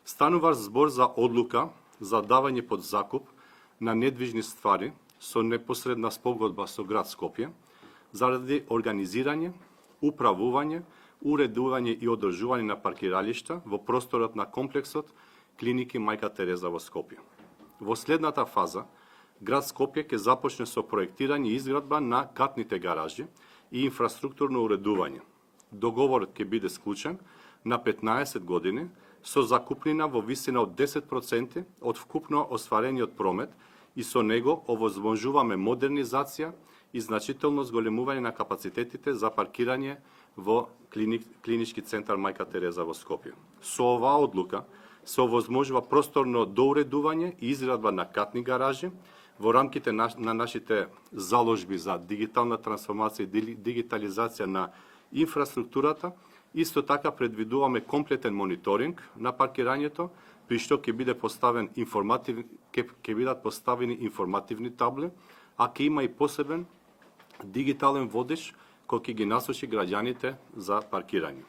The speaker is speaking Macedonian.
Станува збор за одлука за давање под закуп на недвижни ствари со непосредна спогодба со град Скопје заради организирање, управување, уредување и одржување на паркиралишта во просторот на комплексот клиники Мајка Тереза во Скопје. Во следната фаза, град Скопје ќе започне со проектирање и изградба на катните гаражи и инфраструктурно уредување. Договорот ќе биде склучен на 15 години со закупнина во висина од 10% од вкупно остварениот промет и со него овозможуваме модернизација и значително зголемување на капацитетите за паркирање во клинички центар Мајка Тереза во Скопје. Со оваа одлука се овозможува просторно доуредување и изградба на катни гаражи во рамките на нашите заложби за дигитална трансформација и дигитализација на инфраструктурата. Исто така предвидуваме комплетен мониторинг на паркирањето, при што ќе бидат поставени информативни табли, а ќе има и посебен дигитален водеж кој ќе ги насочи граѓаните за паркирање.